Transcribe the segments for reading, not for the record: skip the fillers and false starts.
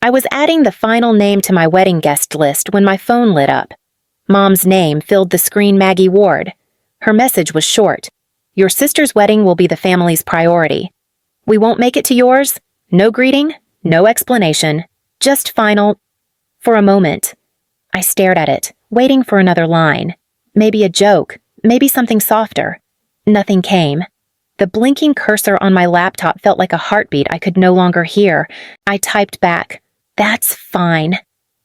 I was adding the final name to my wedding guest list when my phone lit up. Mom's name filled the screen. Maggie Ward. Her message was short. Your sister's wedding will be the family's priority. We won't make it to yours. No greeting, no explanation, just final. For a moment, I stared at it, waiting for another line. Maybe a joke, maybe something softer. Nothing came. The blinking cursor on my laptop felt like a heartbeat I could no longer hear. I typed back, "That's fine,"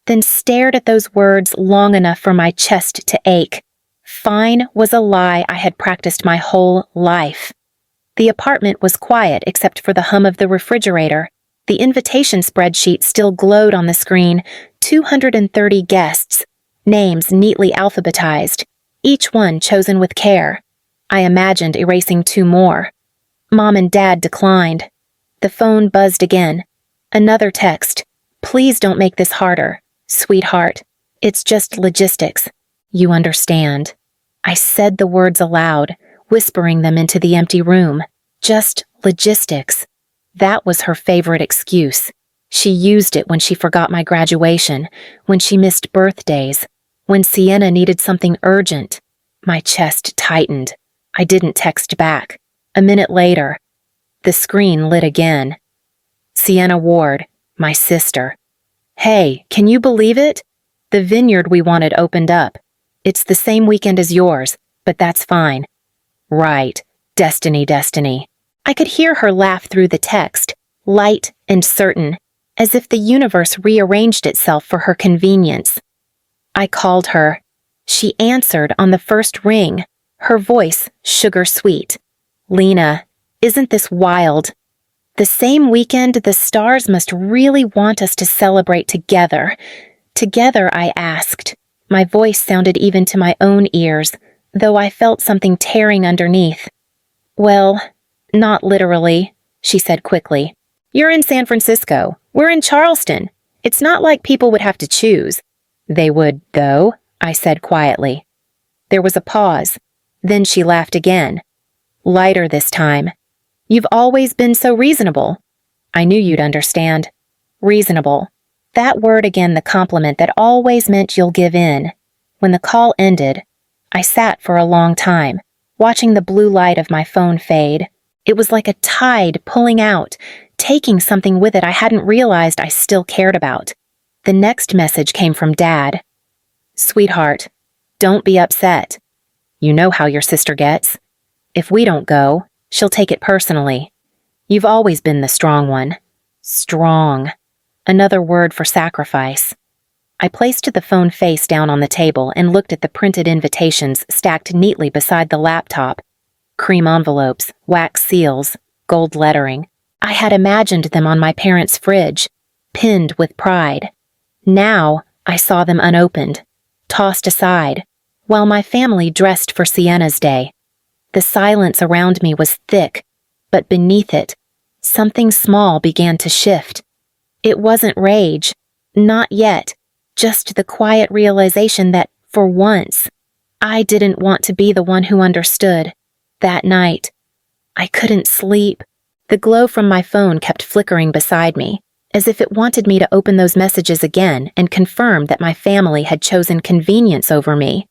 then stared at those words long enough for my chest to ache. Fine was a lie I had practiced my whole life. The apartment was quiet except for the hum of the refrigerator. The invitation spreadsheet still glowed on the screen. 230 guests, names neatly alphabetized, each one chosen with care. I imagined erasing 2 more. Mom and Dad declined. The phone buzzed again. Another text. "Please don't make this harder, sweetheart. It's just logistics. You understand." I said the words aloud, whispering them into the empty room. Just logistics. That was her favorite excuse. She used it when she forgot my graduation, when she missed birthdays, when Sienna needed something urgent. My chest tightened. I didn't text back. A minute later, the screen lit again. Sienna Ward, my sister. "Hey, can you believe it? The vineyard we wanted opened up. It's the same weekend as yours, but that's fine." "Right. Destiny, destiny." I could hear her laugh through the text, light and certain, as if the universe rearranged itself for her convenience. I called her. She answered on the first ring, her voice sugar-sweet. "Lena, isn't this wild? The same weekend the stars must really want us to celebrate together." Together, I asked. My voice sounded even to my own ears, though I felt something tearing underneath. "Well, not literally," she said quickly. "You're in San Francisco. We're in Charleston. It's not like people would have to choose." "They would, though," I said quietly. There was a pause. Then she laughed again. Lighter this time. "You've always been so reasonable." I knew you'd understand. Reasonable. That word again, the compliment that always meant you'll give in. When the call ended, I sat for a long time, watching the blue light of my phone fade. It was like a tide pulling out, taking something with it I hadn't realized I still cared about. The next message came from Dad. "Sweetheart, don't be upset. You know how your sister gets. If we don't go, she'll take it personally. You've always been the strong one." Strong. Another word for sacrifice. I placed the phone face down on the table and looked at the printed invitations stacked neatly beside the laptop. Cream envelopes, wax seals, gold lettering. I had imagined them on my parents' fridge, pinned with pride. Now I saw them unopened, tossed aside, while my family dressed for Sienna's day. The silence around me was thick, but beneath it, something small began to shift. It wasn't rage, not yet, just the quiet realization that, for once, I didn't want to be the one who understood. That night, I couldn't sleep. The glow from my phone kept flickering beside me, as if it wanted me to open those messages again and confirm that my family had chosen convenience over me.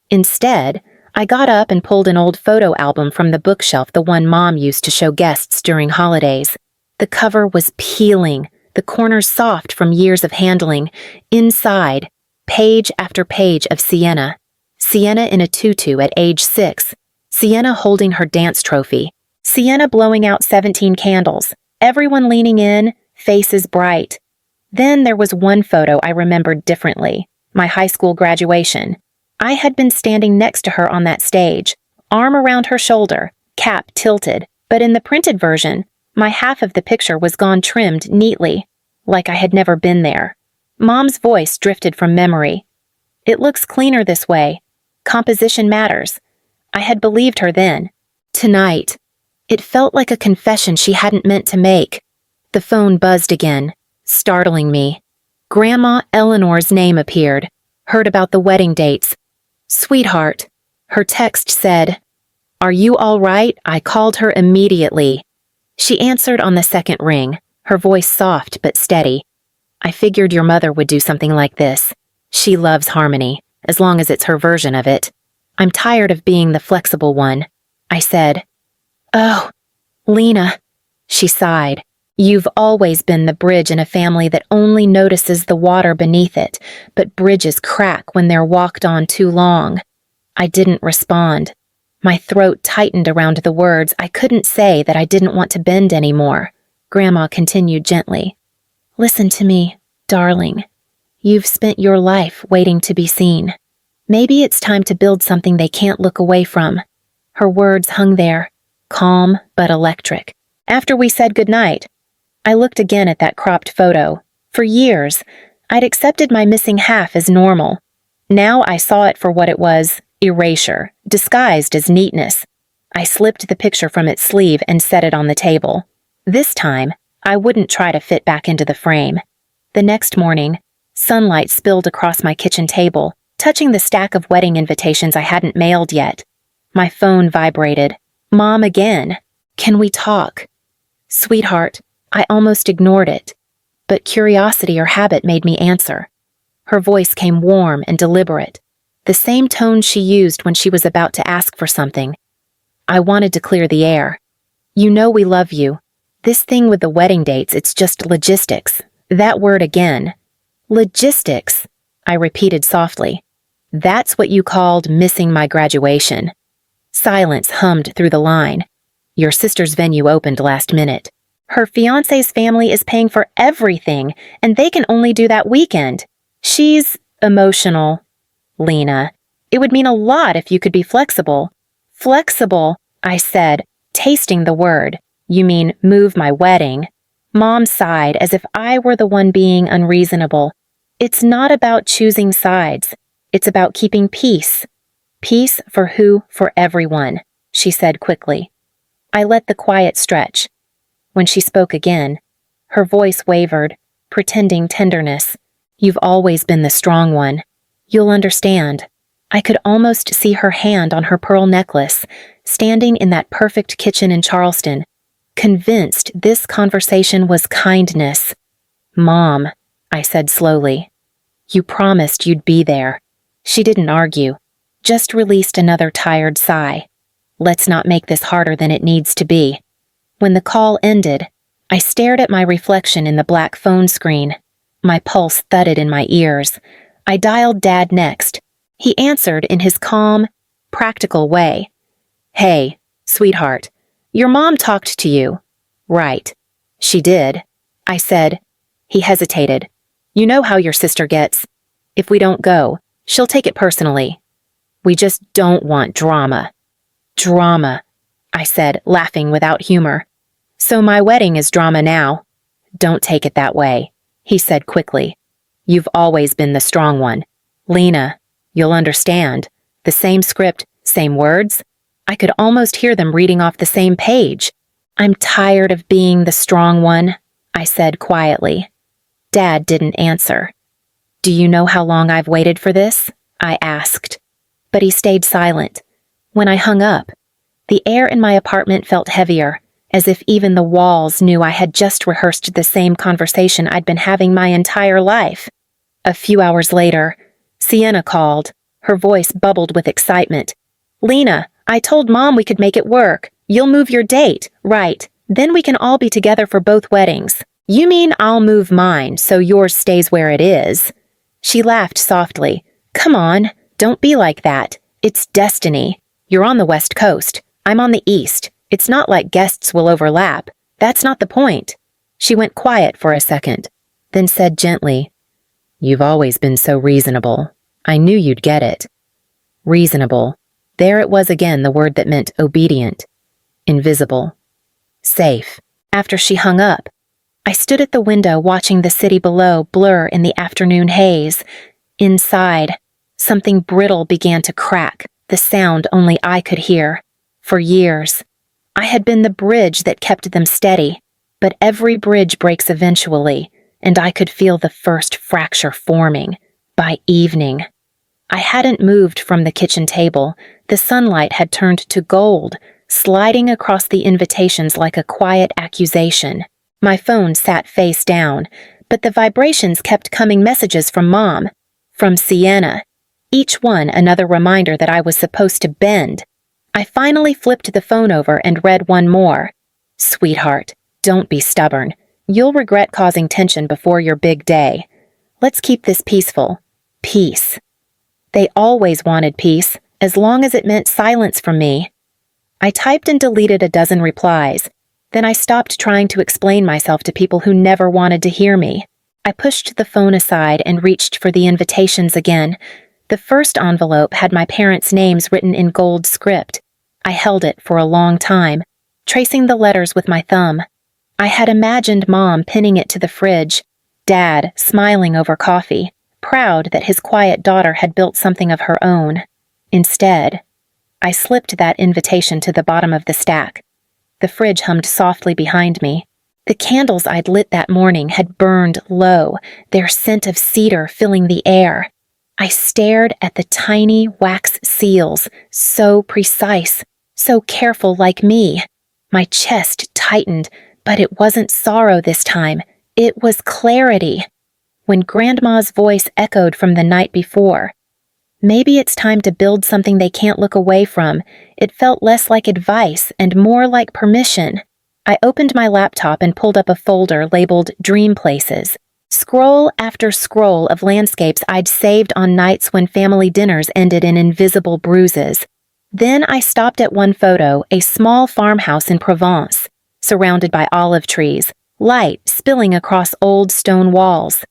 Instead, I got up and pulled an old photo album from the bookshelf, the one Mom used to show guests during holidays. The cover was peeling, the corners soft from years of handling. Inside, page after page of Sienna. Sienna in a tutu at age 6. Sienna holding her dance trophy. Sienna blowing out 17 candles. Everyone leaning in, faces bright. Then there was one photo I remembered differently. My high school graduation. I had been standing next to her on that stage, arm around her shoulder, cap tilted, but in the printed version, my half of the picture was gone trimmed neatly, like I had never been there. Mom's voice drifted from memory. "It looks cleaner this way. Composition matters." I had believed her then. Tonight, it felt like a confession she hadn't meant to make. The phone buzzed again, startling me. Grandma Eleanor's name appeared. Heard about the wedding dates. "Sweetheart," her text said. "Are you all right?" I called her immediately. She answered on the second ring, her voice soft but steady. I figured your mother would do something like this. She loves harmony, as long as it's her version of it. I'm tired of being the flexible one, I said. Oh, Lena, she sighed. You've always been the bridge in a family that only notices the water beneath it, but bridges crack when they're walked on too long. I didn't respond. My throat tightened around the words. I couldn't say that I didn't want to bend anymore. Grandma continued gently. Listen to me, darling. You've spent your life waiting to be seen. Maybe it's time to build something they can't look away from. Her words hung there, calm but electric. After we said goodnight, I looked again at that cropped photo. For years, I'd accepted my missing half as normal. Now I saw it for what it was, erasure, disguised as neatness. I slipped the picture from its sleeve and set it on the table. This time, I wouldn't try to fit back into the frame. The next morning, sunlight spilled across my kitchen table, touching the stack of wedding invitations I hadn't mailed yet. My phone vibrated. Mom again. Can we talk? Sweetheart, I almost ignored it, but curiosity or habit made me answer. Her voice came warm and deliberate, the same tone she used when she was about to ask for something. I wanted to clear the air. You know we love you. This thing with the wedding dates, it's just logistics. That word again. Logistics, I repeated softly. That's what you called missing my graduation. Silence hummed through the line. Your sister's venue opened last minute. Her fiancé's family is paying for everything, and they can only do that weekend. She's emotional. Lena, it would mean a lot if you could be flexible. Flexible, I said, tasting the word. You mean move my wedding. Mom sighed as if I were the one being unreasonable. It's not about choosing sides. It's about keeping peace. Peace for who? For everyone, she said quickly. I let the quiet stretch. When she spoke again, her voice wavered, pretending tenderness. You've always been the strong one. You'll understand. I could almost see her hand on her pearl necklace, standing in that perfect kitchen in Charleston, convinced this conversation was kindness. Mom, I said slowly. You promised you'd be there. She didn't argue, just released another tired sigh. Let's not make this harder than it needs to be. When the call ended, I stared at my reflection in the black phone screen. My pulse thudded in my ears. I dialed Dad next. He answered in his calm, practical way. Hey, sweetheart, your mom talked to you. Right. She did. I said. He hesitated. You know how your sister gets. If we don't go, she'll take it personally. We just don't want drama. Drama, I said, laughing without humor. So my wedding is drama now. Don't take it that way, he said quickly. You've always been the strong one. Lena, you'll understand. The same script, same words. I could almost hear them reading off the same page. I'm tired of being the strong one, I said quietly. Dad didn't answer. Do you know how long I've waited for this? I asked. But he stayed silent. When I hung up, the air in my apartment felt heavier, as if even the walls knew I had just rehearsed the same conversation I'd been having my entire life. A few hours later, Sienna called. Her voice bubbled with excitement. Lena, I told Mom we could make it work. You'll move your date, right? Then we can all be together for both weddings. You mean I'll move mine so yours stays where it is? She laughed softly. Come on, don't be like that. It's destiny. You're on the West Coast. I'm on the East. It's not like guests will overlap. That's not the point. She went quiet for a second, then said gently, You've always been so reasonable. I knew you'd get it. Reasonable. There it was again, the word that meant obedient. Invisible. Safe. After she hung up, I stood at the window watching the city below blur in the afternoon haze. Inside, something brittle began to crack, the sound only I could hear. For years, I had been the bridge that kept them steady, but every bridge breaks eventually, and I could feel the first fracture forming. By evening, I hadn't moved from the kitchen table. The sunlight had turned to gold, sliding across the invitations like a quiet accusation. My phone sat face down, But the vibrations kept coming, messages from Mom, from Sienna, each one another reminder that I was supposed to bend. I finally flipped the phone over and read one more. "Sweetheart, don't be stubborn. You'll regret causing tension before your big day. Let's keep this peaceful. Peace." They always wanted peace, as long as it meant silence from me. I typed and deleted a dozen replies. Then I stopped trying to explain myself to people who never wanted to hear me. I pushed the phone aside and reached for the invitations again. The first envelope had my parents' names written in gold script. I held it for a long time, tracing the letters with my thumb. I had imagined Mom pinning it to the fridge, Dad smiling over coffee, proud that his quiet daughter had built something of her own. Instead, I slipped that invitation to the bottom of the stack. The fridge hummed softly behind me. The candles I'd lit that morning had burned low, their scent of cedar filling the air. I stared at the tiny wax seals, so precise, so careful like me. My chest tightened, but it wasn't sorrow this time. It was clarity. When Grandma's voice echoed from the night before, "Maybe it's time to build something they can't look away from," it felt less like advice and more like permission. I opened my laptop and pulled up a folder labeled Dream Places. Scroll after scroll of landscapes I'd saved on nights when family dinners ended in invisible bruises. Then I stopped at one photo, a small farmhouse in Provence, surrounded by olive trees, light spilling across old stone walls.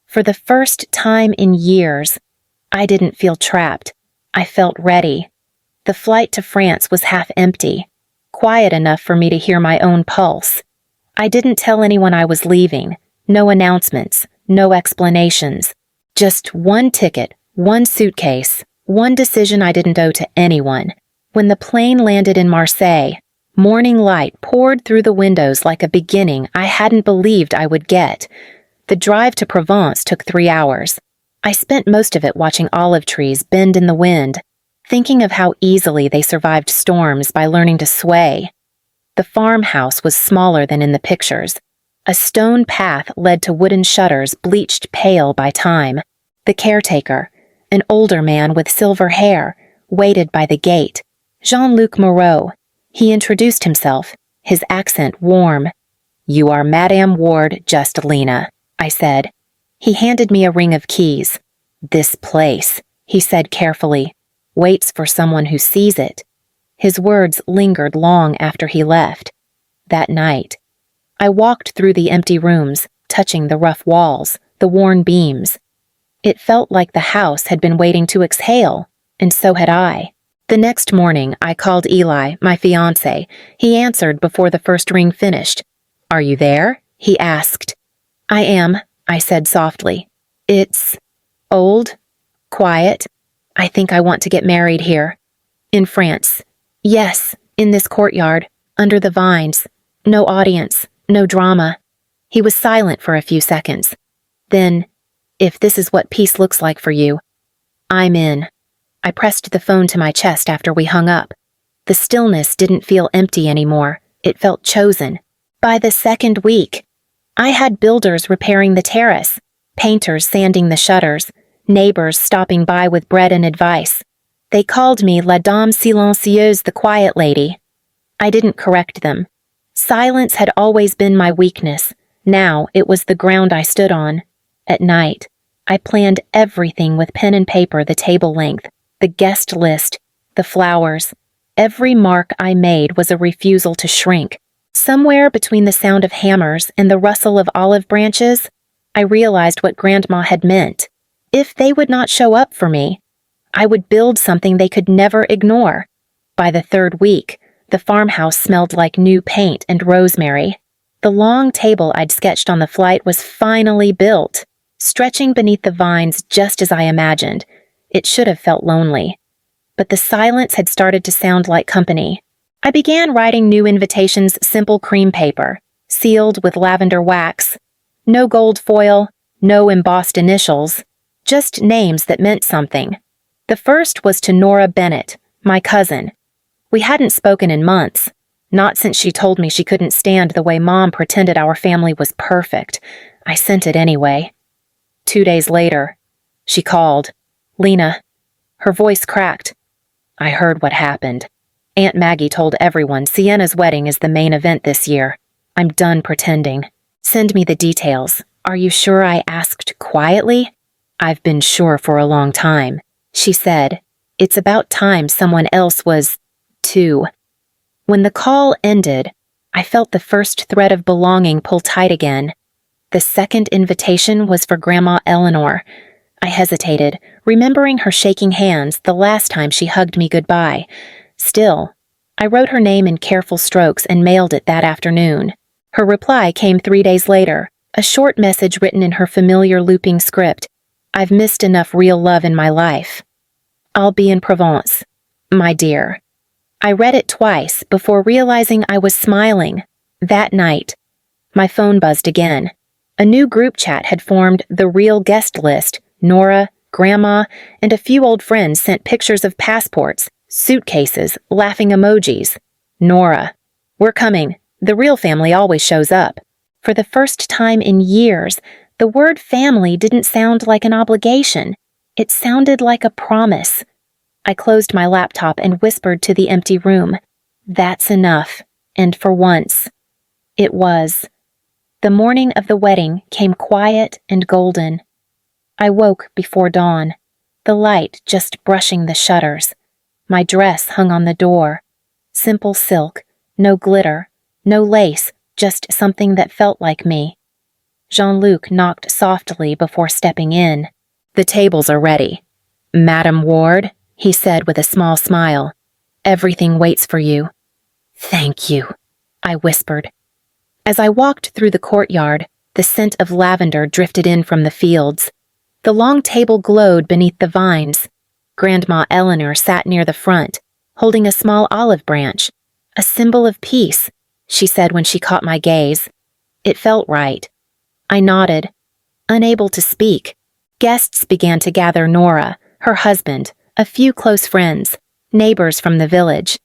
For the first time in years, I didn't feel trapped. I felt ready. The flight to France was half empty, quiet enough for me to hear my own pulse. I didn't tell anyone I was leaving. No announcements, no explanations. Just one ticket, one suitcase, one decision I didn't owe to anyone. When the plane landed in Marseille, morning light poured through the windows like a beginning I hadn't believed I would get. The drive to Provence took 3 hours. I spent most of it watching olive trees bend in the wind, thinking of how easily they survived storms by learning to sway. The farmhouse was smaller than in the pictures. A stone path led to wooden shutters bleached pale by time. The caretaker, an older man with silver hair, waited by the gate. Jean-Luc Moreau. He introduced himself, his accent warm. "You are Madame Ward, just Lena," I said. He handed me a ring of keys. "This place," he said carefully, "waits for someone who sees it." His words lingered long after he left. That night, I walked through the empty rooms, touching the rough walls, the worn beams. It felt like the house had been waiting to exhale, and so had I. The next morning, I called Eli, my fiancé. He answered before the first ring finished. "Are you there?" he asked. "I am," I said softly. "It's old, quiet. I think I want to get married here." "In France." "Yes, in this courtyard, under the vines. No audience, no drama." He was silent for a few seconds. Then, "If this is what peace looks like for you, I'm in." I pressed the phone to my chest after we hung up. The stillness didn't feel empty anymore. It felt chosen. By the second week, I had builders repairing the terrace, painters sanding the shutters, neighbors stopping by with bread and advice. They called me La Dame Silencieuse, the quiet lady. I didn't correct them. Silence had always been my weakness. Now it was the ground I stood on. At night, I planned everything with pen and paper the table length, the guest list, the flowers. Every mark I made was a refusal to shrink. Somewhere between the sound of hammers and the rustle of olive branches, I realized what Grandma had meant. If they would not show up for me, I would build something they could never ignore. By the third week, the farmhouse smelled like new paint and rosemary. The long table I'd sketched on the flight was finally built, stretching beneath the vines just as I imagined. It should have felt lonely. But the silence had started to sound like company. I began writing new invitations, simple cream paper, sealed with lavender wax. No gold foil, no embossed initials, just names that meant something. The first was to Nora Bennett, my cousin. We hadn't spoken in months, not since she told me she couldn't stand the way Mom pretended our family was perfect. I sent it anyway. 2 days later, she called. Lena. Her voice cracked. I heard what happened. Aunt Maggie told everyone Sienna's wedding is the main event this year. I'm done pretending. Send me the details. Are you sure I asked quietly? I've been sure for a long time, she said. It's about time someone else was, too. When the call ended, I felt the first thread of belonging pull tight again. The second invitation was for Grandma Eleanor. I hesitated, remembering her shaking hands the last time she hugged me goodbye. Still, I wrote her name in careful strokes and mailed it that afternoon. Her reply came 3 days later, a short message written in her familiar looping script. I've missed enough real love in my life. I'll be in Provence, my dear. I read it twice before realizing I was smiling. That night, my phone buzzed again. A new group chat had formed the real guest list. Nora, Grandma, and a few old friends sent pictures of passports, suitcases, laughing emojis. Nora, we're coming. The real family always shows up. For the first time in years, the word family didn't sound like an obligation. It sounded like a promise. I closed my laptop and whispered to the empty room. That's enough. And for once, it was. The morning of the wedding came quiet and golden. I woke before dawn, the light just brushing the shutters. My dress hung on the door. Simple silk, no glitter, no lace, just something that felt like me. Jean-Luc knocked softly before stepping in. The tables are ready. Madam Ward, he said with a small smile. Everything waits for you. Thank you, I whispered. As I walked through the courtyard, the scent of lavender drifted in from the fields. The long table glowed beneath the vines. Grandma Eleanor sat near the front, holding a small olive branch. A symbol of peace, she said when she caught my gaze. It felt right. I nodded, unable to speak. Guests began to gather. Nora, her husband, a few close friends, neighbors from the village.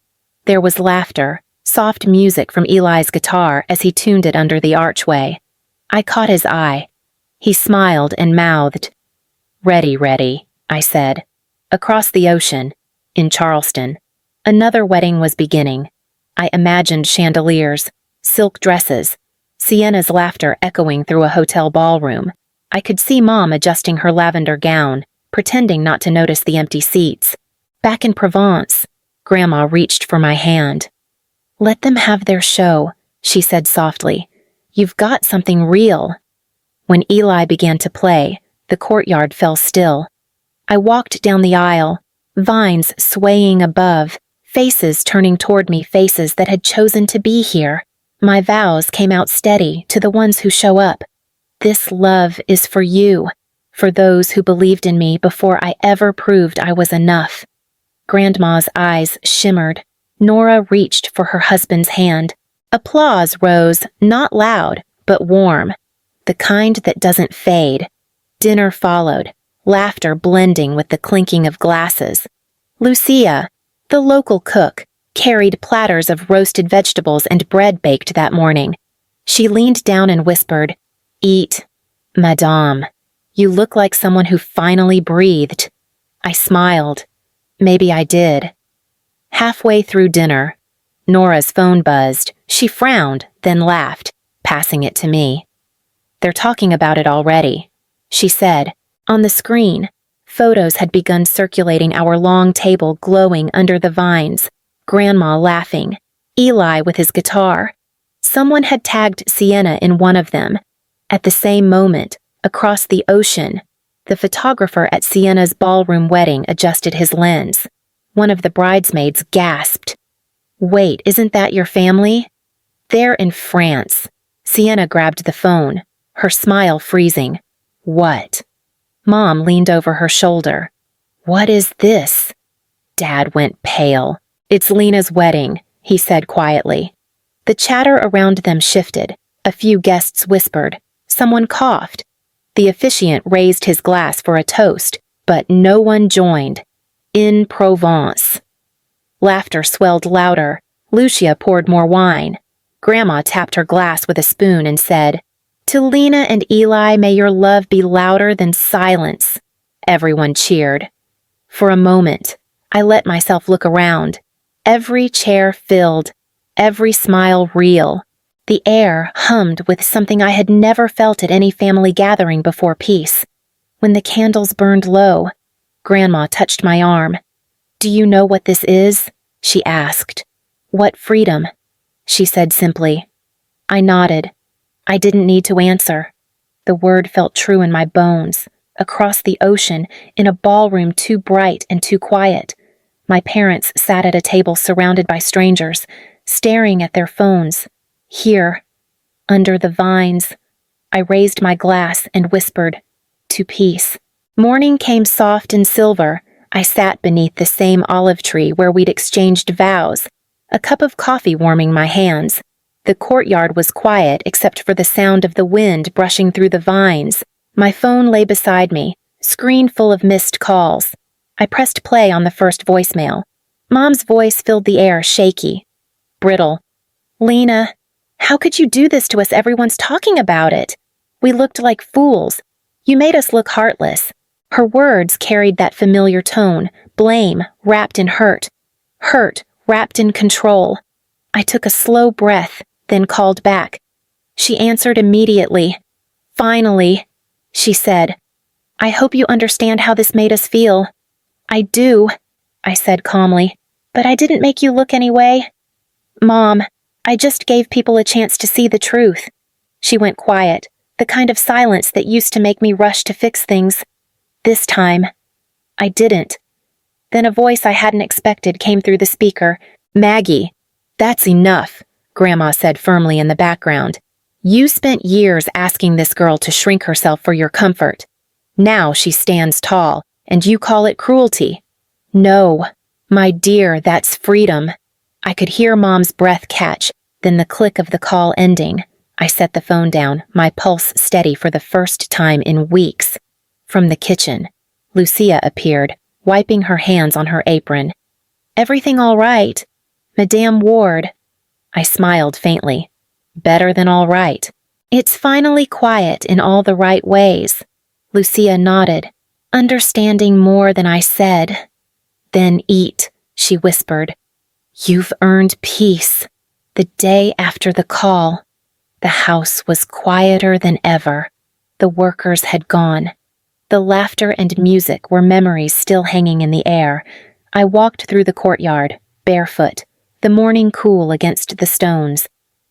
There was laughter, soft music from Eli's guitar as he tuned it under the archway. I caught his eye. He smiled and mouthed. Ready, I said. Across the ocean, in Charleston, another wedding was beginning. I imagined chandeliers, silk dresses, Sienna's laughter echoing through a hotel ballroom. I could see Mom adjusting her lavender gown, pretending not to notice the empty seats. Back in Provence, Grandma reached for my hand. Let them have their show, she said softly. You've got something real. When Eli began to play, the courtyard fell still. I walked down the aisle, vines swaying above, faces turning toward me, faces that had chosen to be here. My vows came out steady to the ones who show up. This love is for you, for those who believed in me before I ever proved I was enough. Grandma's eyes shimmered. Nora reached for her husband's hand. Applause rose, not loud, but warm. The kind that doesn't fade. Dinner followed, laughter blending with the clinking of glasses. Lucia, the local cook, carried platters of roasted vegetables and bread baked that morning. She leaned down and whispered, Eat, Madame. You look like someone who finally breathed. I smiled. Maybe I did. Halfway through dinner, Nora's phone buzzed. She frowned, then laughed, passing it to me. They're talking about it already, she said. On the screen, photos had begun circulating, our long table glowing under the vines, Grandma laughing, Eli with his guitar. Someone had tagged Sienna in one of them. At the same moment, across the ocean, the photographer at Sienna's ballroom wedding adjusted his lens. One of the bridesmaids gasped. Wait, isn't that your family? They're in France. Sienna grabbed the phone, her smile freezing. What? Mom leaned over her shoulder. What is this? Dad went pale. It's Lena's wedding, he said quietly. The chatter around them shifted. A few guests whispered. Someone coughed. The officiant raised his glass for a toast, but no one joined. In Provence. Laughter swelled louder. Lucia poured more wine. Grandma tapped her glass with a spoon and said, To Lena and Eli, may your love be louder than silence. Everyone cheered. For a moment, I let myself look around. Every chair filled, every smile real. The air hummed with something I had never felt at any family gathering before peace. When the candles burned low, Grandma touched my arm. "Do you know what this is?" she asked. "What freedom?" she said simply. I nodded. I didn't need to answer. The word felt true in my bones, across the ocean, in a ballroom too bright and too quiet. My parents sat at a table surrounded by strangers, staring at their phones. Here, under the vines, I raised my glass and whispered, "To peace." Morning came soft and silver. I sat beneath the same olive tree where we'd exchanged vows, a cup of coffee warming my hands. The courtyard was quiet except for the sound of the wind brushing through the vines. My phone lay beside me, screen full of missed calls. I pressed play on the first voicemail. Mom's voice filled the air, shaky, brittle. "Lena, how could you do this to us? Everyone's talking about it. We looked like fools. You made us look heartless." Her words carried that familiar tone, blame wrapped in hurt wrapped in control. I took a slow breath, then called back. She answered immediately. "Finally," she said. "I hope you understand how this made us feel." "I do," I said calmly, "but I didn't make you look anyway." "Mom, I just gave people a chance to see the truth." She went quiet, the kind of silence that used to make me rush to fix things. This time, I didn't. Then a voice I hadn't expected came through the speaker. "Maggie, that's enough," Grandma said firmly in the background. "You spent years asking this girl to shrink herself for your comfort. Now she stands tall, and you call it cruelty. No, my dear, that's freedom." I could hear Mom's breath catch, then the click of the call ending. I set the phone down, my pulse steady for the first time in weeks. From the kitchen, Lucia appeared, wiping her hands on her apron. "Everything all right, Madame Ward?" I smiled faintly. "Better than all right." "It's finally quiet in all the right ways." Lucia nodded, understanding more than I said. "Then eat," she whispered. "You've earned peace." The day after the call, the house was quieter than ever. The workers had gone. The laughter and music were memories still hanging in the air. I walked through the courtyard, barefoot, the morning cool against the stones.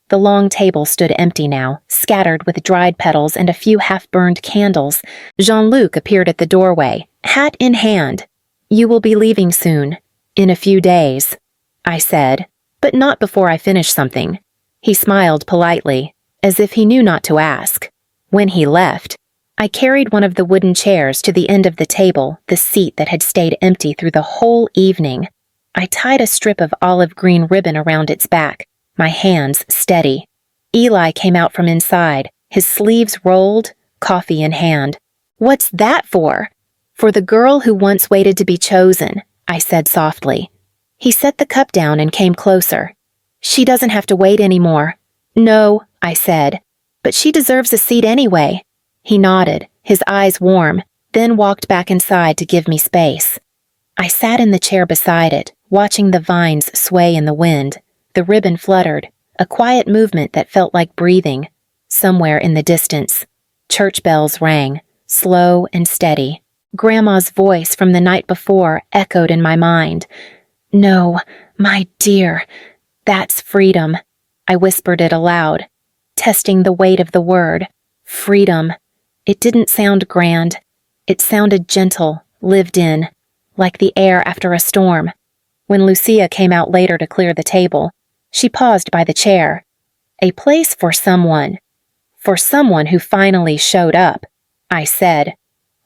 The long table stood empty now, scattered with dried petals and a few half-burned candles. Jean-Luc appeared at the doorway, hat in hand. "You will be leaving soon. In a few days," I said, but not before I finished something. He smiled politely, as if he knew not to ask. When he left, I carried one of the wooden chairs to the end of the table, the seat that had stayed empty through the whole evening. I tied a strip of olive green ribbon around its back, my hands steady. Eli came out from inside, his sleeves rolled, coffee in hand. "What's that for?" "For the girl who once waited to be chosen," I said softly. He set the cup down and came closer. "She doesn't have to wait anymore." "No," I said, "but she deserves a seat anyway." He nodded, his eyes warm, then walked back inside to give me space. I sat in the chair beside it, watching the vines sway in the wind. The ribbon fluttered, a quiet movement that felt like breathing. Somewhere in the distance, church bells rang, slow and steady. Grandma's voice from the night before echoed in my mind. "No, my dear, that's freedom." I whispered it aloud, testing the weight of the word. Freedom. It didn't sound grand. It sounded gentle, lived in, like the air after a storm. When Lucia came out later to clear the table, she paused by the chair. "A place for someone who finally showed up," I said.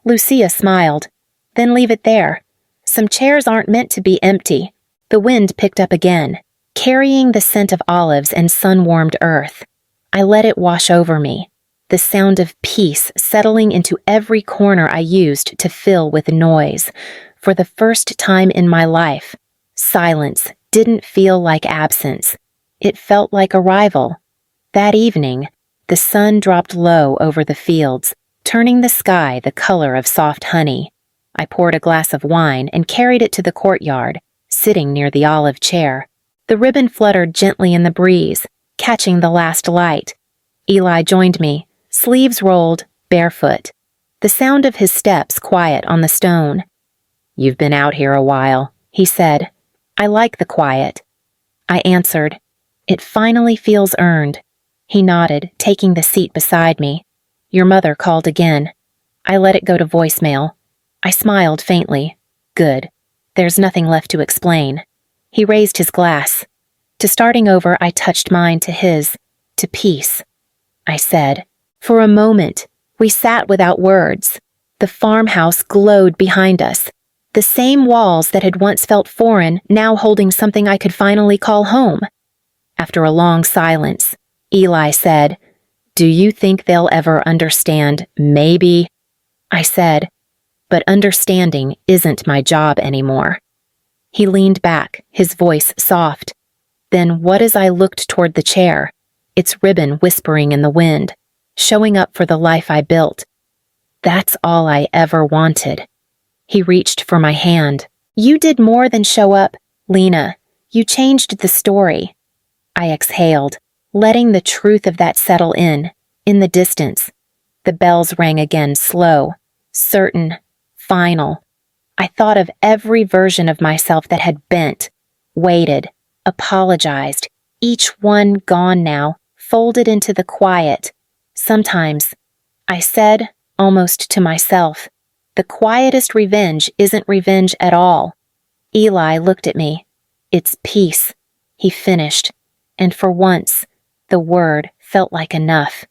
Lucia smiled. "Then leave it there. Some chairs aren't meant to be empty." The wind picked up again, carrying the scent of olives and sun-warmed earth. I let it wash over me, the sound of peace settling into every corner I used to fill with noise. For the first time in my life, silence didn't feel like absence. It felt like arrival. That evening, The sun dropped low over the fields, turning the sky the color of soft honey. I poured a glass of wine and carried it to the courtyard, sitting near the olive chair. The ribbon fluttered gently in the breeze, catching the last light. Eli joined me, sleeves rolled, barefoot. The sound of his steps quiet on the stone. "You've been out here a while," he said. "I like the quiet." I answered, "It finally feels earned." He nodded, taking the seat beside me. "Your mother called again." I let it go to voicemail. I smiled faintly. Good. There's nothing left to explain. He raised his glass. To starting over, I touched mine to his. "To peace," I said. For a moment, we sat without words. The farmhouse glowed behind us. The same walls that had once felt foreign, now holding something I could finally call home. After a long silence, Eli said, "Do you think they'll ever understand, maybe?" I said, "But understanding isn't my job anymore." He leaned back, his voice soft. Then what as I looked toward the chair, its ribbon whispering in the wind, showing up for the life I built. That's all I ever wanted. He reached for my hand. "You did more than show up, Lena. You changed the story." I exhaled, letting the truth of that settle in the distance. The bells rang again, slow, certain, final. I thought of every version of myself that had bent, waited, apologized, each one gone now, folded into the quiet. Sometimes, I said, almost to myself, the quietest revenge isn't revenge at all. Eli looked at me. "It's peace," he finished, and for once, the word felt like enough.